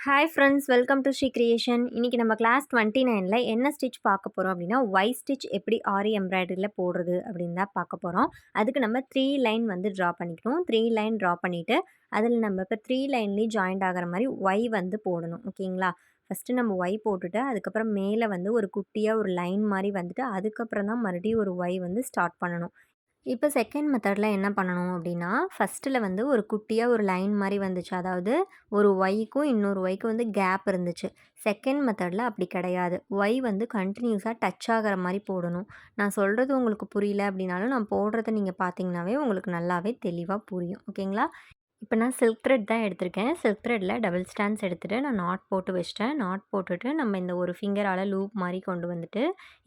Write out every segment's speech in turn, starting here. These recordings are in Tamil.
Hi friends, welcome to Shri creation. இன்றைக்கி நம்ம கிளாஸ் 29ல் என்ன ஸ்டிச் பார்க்க போகிறோம் அப்படின்னா, ஒய் ஸ்டிச் எப்படி ஆரி எம்ப்ராய்டரியில் போடுறது அப்படின்னு தான் பார்க்க போகிறோம். அதுக்கு நம்ம 3 லைன் வந்து ட்ரா பண்ணிக்கணும். 3 லைன் ட்ரா பண்ணிவிட்டு அதில் நம்ம இப்போ 3 லைன்லேயும் ஜாயிண்ட் ஆகிற மாதிரி ஒய் வந்து போடணும். ஓகேங்களா? ஃபஸ்ட்டு நம்ம ஒய் போட்டுட்டு அதுக்கப்புறம் மேலே வந்து ஒரு குட்டியாக ஒரு லைன் மாதிரி வந்துட்டு அதுக்கப்புறம் தான் மறுபடியும் ஒரு ஒய் வந்து ஸ்டார்ட் பண்ணணும். இப்போ செகண்ட் மெத்தடில் என்ன பண்ணணும் அப்படின்னா, ஃபஸ்ட்டில் வந்து ஒரு குட்டியாக ஒரு லைன் மாதிரி வந்துச்சு. அதாவது ஒரு ஒய்க்கும் இன்னொரு ஒய்க்கும் வந்து கேப் இருந்துச்சு. செகண்ட் மெத்தடில் அப்படி கிடையாது. ஒய் வந்து கண்டினியூஸாக டச் ஆகிற மாதிரி போடணும். நான் சொல்கிறது உங்களுக்கு புரியல அப்படின்னாலும் நான் போடுறத நீங்கள் பார்த்தீங்கன்னாவே உங்களுக்கு நல்லாவே தெளிவாக புரியும். ஓகேங்களா? இப்போ நான் சில்க் த்ரெட் தான் எடுத்திருக்கேன். சில்க் த்ரெட்டில் டபுள் ஸ்டாண்ட்ஸ் எடுத்துகிட்டு நான் நாட் போட்டு வச்சிட்டேன். நாட் போட்டுட்டு நம்ம இந்த ஒரு ஃபிங்கரால் லூப் மாதிரி கொண்டு வந்துட்டு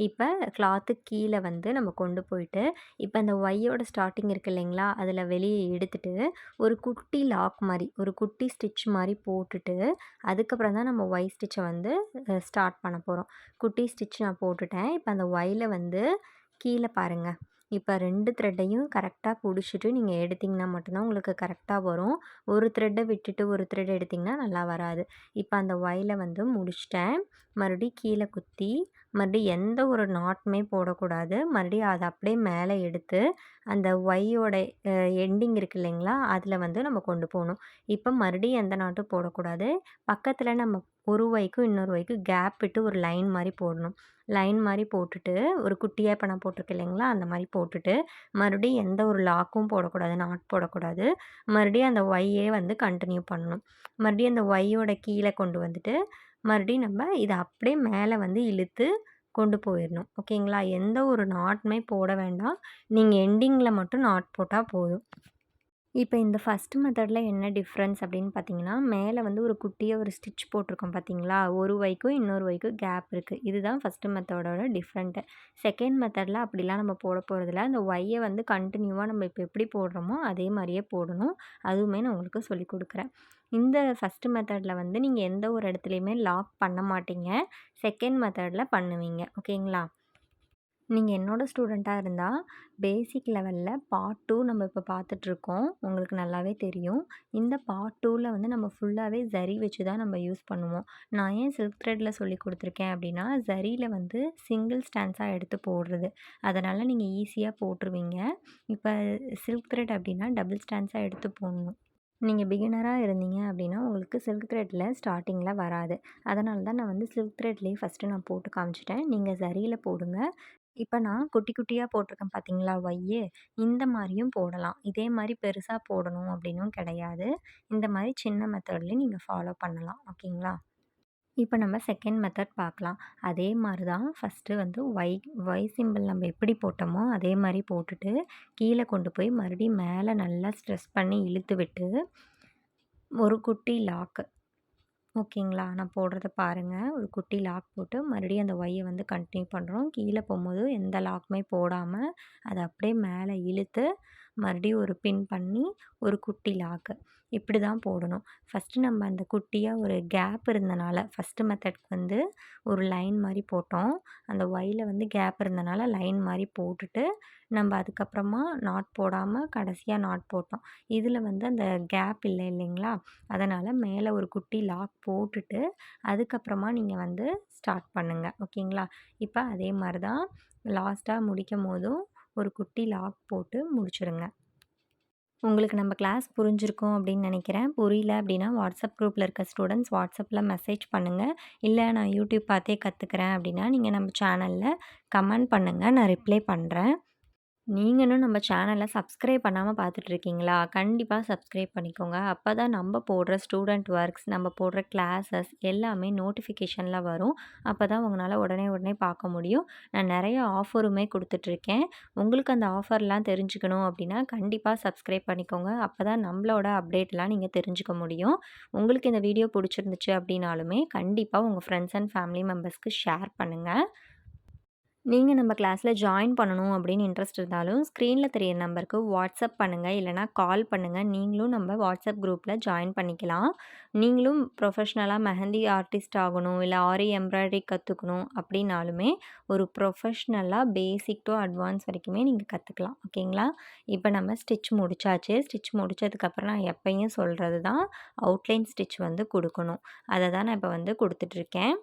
இப்போ கிளாத்து கீழே வந்து நம்ம கொண்டு போயிட்டு இப்போ அந்த ஒய்யோட ஸ்டார்டிங் இருக்குது இல்லைங்களா, அதில் வெளியே எடுத்துட்டு ஒரு குட்டி லாக் மாதிரி ஒரு குட்டி ஸ்டிச் மாதிரி போட்டுட்டு அதுக்கப்புறம் தான் நம்ம ஒய் ஸ்டிச்சை வந்து ஸ்டார்ட் பண்ண போகிறோம். குட்டி ஸ்டிச் நான் போட்டுட்டேன். இப்போ அந்த ஒயில் வந்து கீழே பாருங்கள். இப்போ 2 த்ரெட்டையும் கரெக்டாக பிடிச்சிட்டு நீங்கள் எடுத்திங்கன்னா மட்டும்தான் உங்களுக்கு கரெக்டாக வரும். ஒரு த்ரெட்டை விட்டுட்டு ஒரு த்ரெட் எடுத்திங்கன்னா நல்லா வராது. இப்போ அந்த ஒயில வந்து முடிச்சிட்டேன். மறுபடியும் கீழே குத்தி மறுபடியும் எந்த ஒரு நாட்டுமே போடக்கூடாது. மறுபடியும் அதை அப்படியே மேலே எடுத்து அந்த ஒய்யோட எண்டிங் இருக்குது இல்லைங்களா, அதில் வந்து நம்ம கொண்டு போகணும். இப்போ மறுபடியும் எந்த நாட்டும் போடக்கூடாது. பக்கத்தில் நம்ம ஒரு ஒய்க்கும் இன்னொரு ஒய்க்கும் கேப் விட்டு ஒரு லைன் மாதிரி போடணும். லைன் மாதிரி போட்டுட்டு ஒரு குட்டியாக இப்போ நான் போட்டிருக்கேன் இல்லைங்களா, அந்த மாதிரி போட்டுட்டு மறுபடியும் எந்த ஒரு லாக்கும் போடக்கூடாது, நாட் போடக்கூடாது. மறுபடியும் அந்த ஒய்யே வந்து கண்டினியூ பண்ணணும். மறுபடியும் அந்த ஒய்யோட கீழே கொண்டு வந்துட்டு மறுபடியும் நம்ம இதை அப்படியே மேலே வந்து இழுத்து கொண்டு போயிடணும். ஓகேங்களா? எந்த ஒரு நாட்டுமே போட வேண்டாம். நீங்கள் எண்டிங்கில் மட்டும் நாட் போட்டால் போதும். இப்போ இந்த ஃபஸ்ட் மெத்தடில் என்ன டிஃப்ரென்ஸ் அப்படின்னு பார்த்தீங்கன்னா, மேலே வந்து ஒரு குட்டியாக ஒரு ஸ்டிச் போட்டிருக்கோம் பார்த்தீங்களா, ஒரு ஒய்க்கும் இன்னொரு ஒய்க்கும் கேப் இருக்குது. இதுதான் ஃபஸ்ட்டு மெத்தடோட டிஃப்ரெண்ட்டு. செகண்ட் மெத்தடில் அப்படிலாம் நம்ம போட போகிறதில்ல. அந்த ஒய்யை வந்து கண்டினியூவாக நம்ம இப்போ எப்படி போடுறோமோ அதே மாதிரியே போடணும். அதுவுமே நான் உங்களுக்கு சொல்லிக் கொடுக்குறேன். இந்த ஃபஸ்ட்டு மெத்தடில் வந்து நீங்கள் எந்த ஒரு இடத்துலையுமே லாக் பண்ண மாட்டீங்க. செகண்ட் மெத்தடில் பண்ணுவீங்க. ஓகேங்களா? நீங்கள் என்னோடய ஸ்டூடெண்ட்டாக இருந்தால் பேசிக் லெவலில் பார்ட் 2 நம்ம இப்போ பார்த்துட்ருக்கோம். உங்களுக்கு நல்லாவே தெரியும். இந்த பார்ட் 2ல் வந்து நம்ம ஃபுல்லாகவே ஜரி வச்சு தான் நம்ம யூஸ் பண்ணுவோம். நான் ஏன் சில்க் த்ரெட்டில் சொல்லி கொடுத்துருக்கேன் அப்படின்னா, ஜரியில் வந்து சிங்கிள் ஸ்டாண்ட்ஸாக எடுத்து போடுறது. அதனால் நீங்கள் ஈஸியாக போட்டுருவீங்க. இப்போ சில்க் த்ரெட் அப்படின்னா டபுள் ஸ்டாண்ட்ஸாக எடுத்து போடணும். நீங்கள் பிகினராக இருந்தீங்க அப்படின்னா உங்களுக்கு சில்க் த்ரெட்டில் ஸ்டார்டிங்கில் வராது. அதனால தான் நான் வந்து சில்க் த்ரெட்லேயே ஃபஸ்ட்டு நான் போட்டு காமிச்சிட்டேன். நீங்கள் ஜரியில் போடுங்க. இப்போ நான் குட்டி குட்டியாக போட்டிருக்கேன் பார்த்தீங்களா ஒய்யு, இந்த மாதிரியும் போடலாம். இதே மாதிரி பெருசாக போடணும் அப்படின்னும் கிடையாது. இந்த மாதிரி சின்ன மெத்தட்லேயும் நீங்கள் ஃபாலோ பண்ணலாம். ஓகேங்களா? இப்போ நம்ம செகண்ட் மெத்தட் பார்க்கலாம். அதே மாதிரி தான் ஃபஸ்ட்டு வந்து ஒய் சிம்பிள் நம்ம எப்படி போட்டோமோ அதே மாதிரி போட்டுட்டு கீழே கொண்டு போய் மறுபடியும் மேலே நல்லா ஸ்ட்ரெஸ் பண்ணி இழுத்து விட்டு ஒரு குட்டி லாக்கு. ஓகேங்களா? நான் போடுறத பாருங்கள். ஒரு குட்டி லாக் போட்டு மறுபடியும் அந்த ஒய்யை வந்து கன்டினியூ பண்ணுறோம். கீழே போகும்போது எந்த லாக்குமே போடாமல் அதை அப்படியே மேலே இழுத்து மறுபடியும் ஒரு பின் பண்ணி ஒரு குட்டி லாக்கு. இப்படி தான் போடணும். ஃபஸ்ட்டு நம்ம அந்த குட்டியாக ஒரு கேப் இருந்தனால ஃபஸ்ட்டு மெத்தட்க்கு வந்து ஒரு லைன் மாதிரி போட்டோம். அந்த ஒய்யில் வந்து கேப் இருந்தனால லைன் மாதிரி போட்டுட்டு நம்ம அதுக்கப்புறமா நாட் போடாமல் கடைசியாக நாட் போட்டோம். இதில் வந்து அந்த கேப் இல்லை இல்லைங்களா, அதனால் மேலே ஒரு குட்டி லாக் போட்டுட்டு அதுக்கப்புறமா நீங்கள் வந்து ஸ்டார்ட் பண்ணுங்கள். ஓகேங்களா? இப்போ அதே மாதிரி தான் லாஸ்ட்டாக முடிக்கும்போதும் ஒரு குட்டி லாக் போட்டு முடிச்சுருங்க. உங்களுக்கு நம்ம கிளாஸ் புரிஞ்சிருக்கும் அப்படின்னு நினைக்கிறேன். புரியல அப்படின்னா வாட்ஸ்அப் குரூப்பில் இருக்க ஸ்டூடெண்ட்ஸ் வாட்ஸ்அப்பில் மெசேஜ் பண்ணுங்கள். இல்லை நான் யூடியூப் பார்த்தே கற்றுக்கிறேன் அப்படின்னா நீங்கள் நம்ம சேனலில் கமெண்ட் பண்ணுங்கள். நான் ரிப்ளை பண்ணுறேன். நீங்களும் நம்ம சேனலை சப்ஸ்கிரைப் பண்ணாமல் பார்த்துட்ருக்கீங்களா? கண்டிப்பாக சப்ஸ்கிரைப் பண்ணிக்கோங்க. அப்போ தான் நம்ம போடுற ஸ்டூடெண்ட் ஒர்க்ஸ், நம்ம போடுற கிளாஸஸ் எல்லாமே நோட்டிஃபிகேஷனில் வரும். அப்போ தான் உங்களால் உடனே உடனே பார்க்க முடியும். நான் நிறைய ஆஃபருமே கொடுத்துட்ருக்கேன். உங்களுக்கு அந்த ஆஃபர்லாம் தெரிஞ்சுக்கணும் அப்படின்னா கண்டிப்பாக சப்ஸ்கிரைப் பண்ணிக்கோங்க. அப்போ தான் நம்மளோட அப்டேட்லாம் நீங்கள் தெரிஞ்சுக்க முடியும். உங்களுக்கு இந்த வீடியோ பிடிச்சிருந்துச்சு அப்படின்னாலுமே கண்டிப்பாக உங்கள் ஃப்ரெண்ட்ஸ் அண்ட் ஃபேமிலி மெம்பர்ஸ்க்கு ஷேர் பண்ணுங்கள். நீங்கள் நம்ம கிளாஸில் ஜாயின் பண்ணணும் அப்படின்னு இன்ட்ரெஸ்ட் இருந்தாலும் ஸ்க்ரீனில் தெரிய நம்பருக்கு வாட்ஸ்அப் பண்ணுங்கள், இல்லைனா கால் பண்ணுங்கள். நீங்களும் நம்ம வாட்ஸ்அப் குரூப்பில் ஜாயின் பண்ணிக்கலாம். நீங்களும் ப்ரொஃபஷ்னலாக மெஹந்தி ஆர்டிஸ்ட் ஆகணும், இல்லை ஆரி எம்ப்ராய்டரி கற்றுக்கணும் அப்படின்னாலுமே ஒரு ப்ரொஃபஷ்னலாக பேசிக் டு அட்வான்ஸ் வரைக்குமே நீங்கள் கற்றுக்கலாம். ஓகேங்களா? இப்போ நம்ம ஸ்டிச் முடிச்சாச்சு. ஸ்டிச் முடித்ததுக்கப்புறம் நான் எப்பயும் சொல்கிறது தான், அவுட்லைன் ஸ்டிச் வந்து கொடுக்கணும். அதை தான் நான் இப்போ வந்து கொடுத்துட்ருக்கேன்.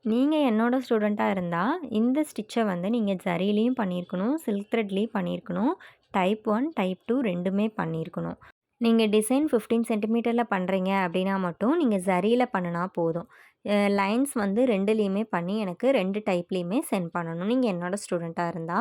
நீங்கள் என்னோட ஸ்டூடெண்ட்டா இருந்தா, இந்த ஸ்டிச்சை வந்து நீங்க ஜரிலயும் பண்ணியிருக்கணும், சில்க் த்ரெட்லயும் பண்ணியிருக்கணும். டைப் 1, டைப் 2 2மே பண்ணியிருக்கணும். நீங்க டிசைன் 15 சென்டிமீட்டர்ல பண்றீங்க அப்படின்னா மட்டும், நீங்க ஜரியில பண்ணுனா போதும். லைன்ஸ் வந்து 2லயுமே பண்ணி எனக்கு 2 டைப்லயுமே சென்ட் பண்ணணும். நீங்க என்னோட ஸ்டூடெண்ட்டா இருந்தா.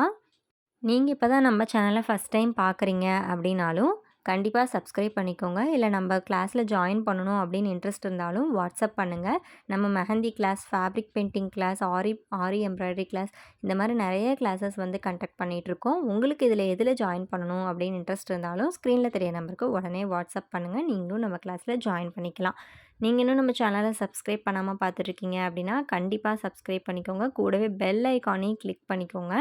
நீங்க இப்ப தான் நம்ம சேனல ஃபர்ஸ்ட் டைம் பார்க்குறீங்க அப்படின்னாலும், கண்டிப்பா சப்ஸ்கிரைப் பண்ணிக்கோங்க. இல்ல நம்ம கிளாஸ்ல ஜாயின் பண்ணணும் அப்படின்னு இன்ட்ரெஸ்ட் இருந்தாலும் வாட்ஸ்அப் பண்ணுங்க. நம்ம mehndi class, fabric painting class, aari aari embroidery class இந்த மாரி நெறைய கிளாஸஸ் வந்து கண்டக்ட் பண்ணிட்டுருக்கோம். உங்களுக்கு இதில எதில ஜாயின் பண்ணணும் அப்படின்னு இன்ட்ரெஸ்ட் இருந்தாலும், ஸ்க்ரீன்ல தெரிய நம்பருக்கு உடனே வாட்ஸ்அப் பண்ணுங்க. நீங்களும் நம்ம கிளாஸ்ல ஜாயின் பண்ணிக்கலாம். நீங்க இன்னும் நம்ம சேனல சப்ஸ்கிரைப் பண்ணாம பார்த்துட்ருக்கீங்க அப்படின்னா, கண்டிப்பா சப்ஸ்கிரைப் பண்ணிக்கோங்க. கூடவே பெல் ஐகானையும் கிளிக் பண்ணிக்கோங்க.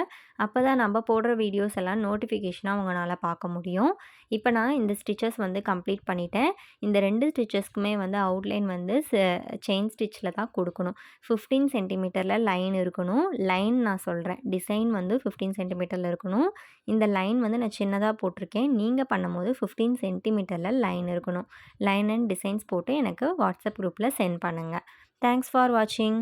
அப்பதான் நம்ம போடுற வீடியோஸ் எல்லாம் நோட்டிஃபிகேஷனா உங்களால பார்க்க முடியும். இப்போ நான் இந்த ஸ்டிச்சஸ் வந்து கம்ப்ளீட் பண்ணிட்டேன். இந்த 2 ஸ்டிச்சஸ்க்குமே வந்து அவுட்லைன் வந்து செயின் ஸ்டிச்சில தான் கொடுக்கணும். 15 சென்டிமீட்டர்ல லைன் இருக்கணும். லைன் நான் சொல்றேன். டிசைன் வந்து 15 சென்டிமீட்டர்ல இருக்கணும். இந்த லைன் வந்து நான் சின்னதா போட்டிருக்கேன். நீங்க பண்ணும்போது 15 சென்டிமீட்டர்ல லைன் இருக்கணும். லைன் அண்ட் டிசைன்ஸ் போட்டு எனக்கு வாட்ஸ்அப் குரூப்ல சென்ட் பண்ணுங்க. தேங்க்ஸ் ஃபார் வாட்சிங்.